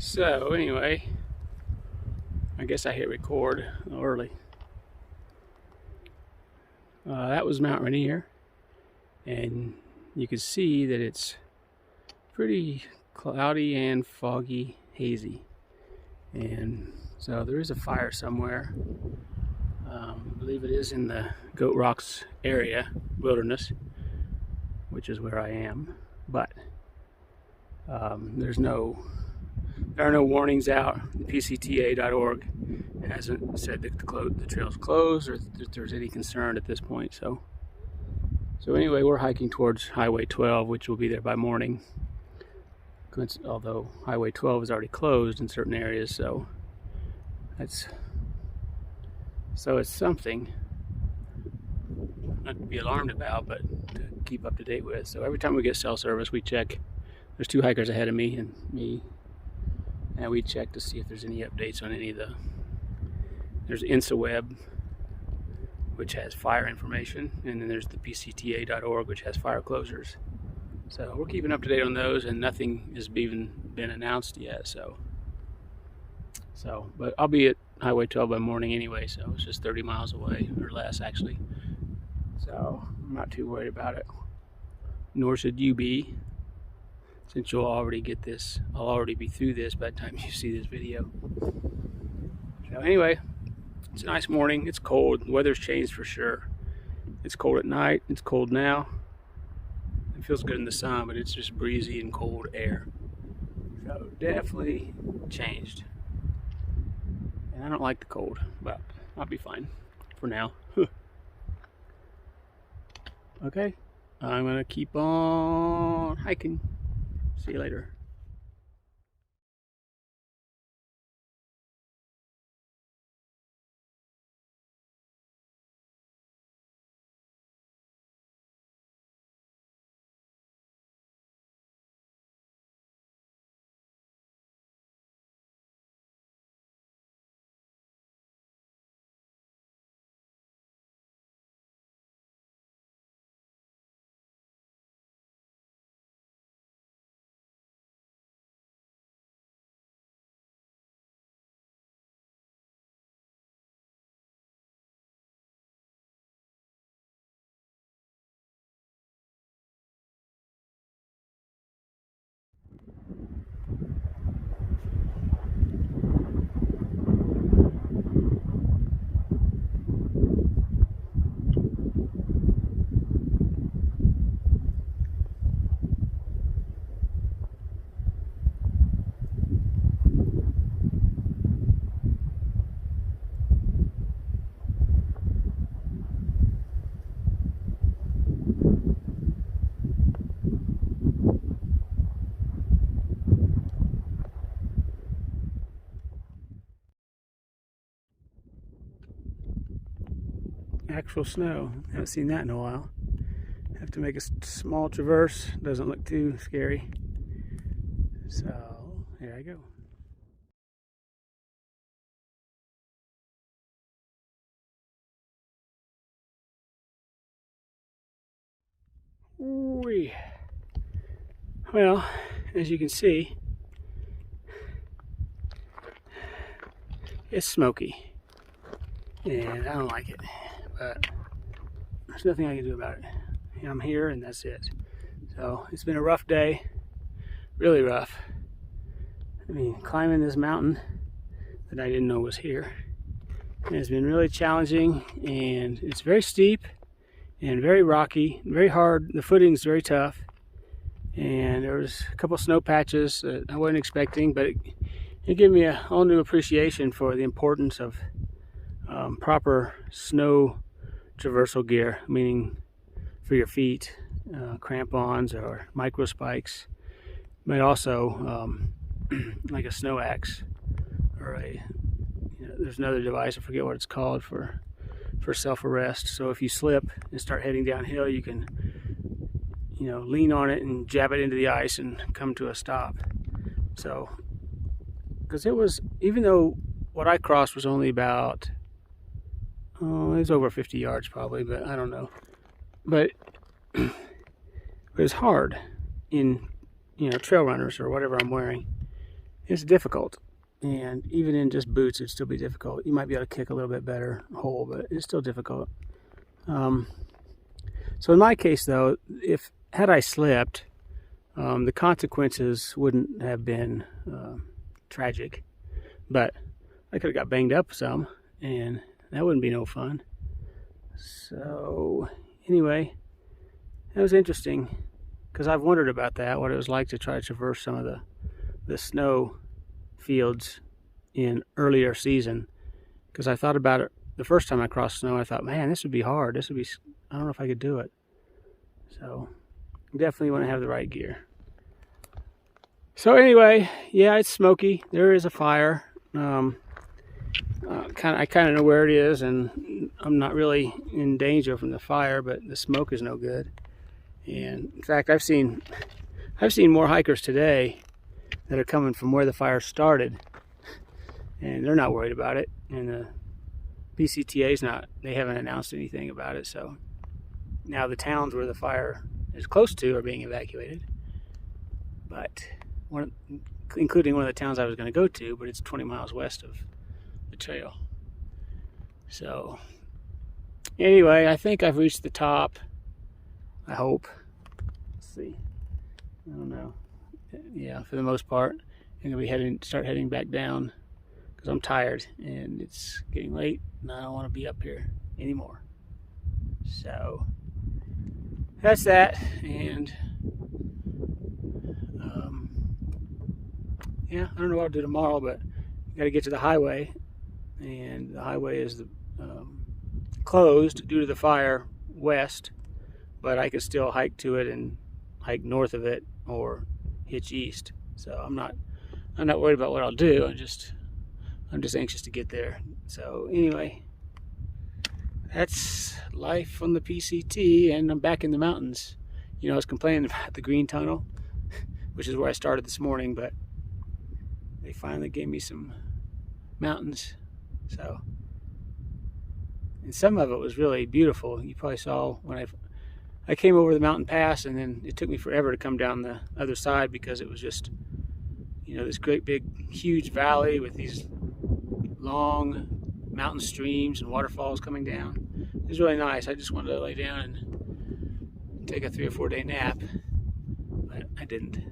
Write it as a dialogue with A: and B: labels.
A: So anyway, I guess I hit record a little early. That was Mount Rainier, and you can see that it's pretty cloudy and foggy, hazy, and so there is a fire somewhere. I believe it is in the Goat Rocks area, wilderness, which is where I am, but there are no warnings out. The PCTA.org hasn't said that the trail's closed or that there's any concern at this point. So anyway, we're hiking towards Highway 12, which will be there by morning. Although Highway 12 is already closed in certain areas, so it's something not to be alarmed about, but to keep up to date with. So every time we get cell service, we check. There's two hikers ahead of me, and we check to see if there's any updates on any of the. There's InstaWeb, which has fire information, and then there's the PCTA.org, which has fire closures. So we're keeping up to date on those, and nothing has even been announced yet. But I'll be at Highway 12 by morning anyway, so it's just 30 miles away, or less actually. So I'm not too worried about it. Nor should you be, since you'll already get this. I'll already be through this by the time you see this video. So anyway, it's a nice morning. It's cold. The weather's changed for sure. It's cold at night. It's cold now. It feels good in the sun, but it's just breezy and cold air. So definitely changed. And I don't like the cold, but I'll be fine for now. Okay, I'm gonna keep on hiking. See you later. Actual snow. Haven't seen that in a while. Have to make a small traverse. Doesn't look too scary. So here I go. Whee. Well, as you can see, it's smoky, and I don't like it. But there's nothing I can do about it. I'm here and that's it. So it's been a rough day, really rough. I mean, climbing this mountain that I didn't know was here. And it's been really challenging, and it's very steep and very rocky, very hard. The footing's very tough, and there was a couple snow patches that I wasn't expecting, but it gave me a all new appreciation for the importance of proper snow traversal gear, meaning for your feet, crampons or micro spikes, but also like a snow axe or there's another device, I forget what it's called, for self-arrest. So if you slip and start heading downhill, you can lean on it and jab it into the ice and come to a stop. So because it was, even though what I crossed was only about it was over 50 yards probably, but I don't know. But it was hard in trail runners or whatever I'm wearing. It's difficult. And even in just boots, it'd still be difficult. You might be able to kick a little bit better hole, but it's still difficult. So in my case, though, had I slipped, the consequences wouldn't have been tragic. But I could have got banged up some, and that wouldn't be no fun. So anyway, that was interesting, because I've wondered about that, what it was like to try to traverse some of the snow fields in earlier season. Because I thought about it the first time I crossed snow. I thought, man, this would be hard. I don't know if I could do it. So definitely want to have the right gear. So anyway, yeah, it's smoky. There is a fire. I kind of know where it is, and I'm not really in danger from the fire, but the smoke is no good. And in fact, I've seen more hikers today that are coming from where the fire started, and they're not worried about it. And the PCTA's they haven't announced anything about it. So now the towns where the fire is close to are being evacuated, but including one of the towns I was going to go to, but it's 20 miles west of the trail. So anyway, I think I've reached the top. I hope. Let's see. I don't know. Yeah, for the most part, I'm gonna start heading back down because I'm tired and it's getting late and I don't want to be up here anymore. So that's that, and yeah, I don't know what I'll do tomorrow, but I got to get to the highway, and the highway is closed due to the fire west, but I can still hike to it and hike north of it or hitch east. So I'm not worried about what I'll do. I'm just anxious to get there. So anyway, that's life on the PCT, and I'm back in the mountains. You know, I was complaining about the green tunnel, which is where I started this morning, but they finally gave me some mountains. So, and some of it was really beautiful. You probably saw when I came over the mountain pass, and then it took me forever to come down the other side because it was just, you know, this great big huge valley with these long mountain streams and waterfalls coming down. It was really nice. I just wanted to lay down and take a 3 or 4 day nap, but I didn't.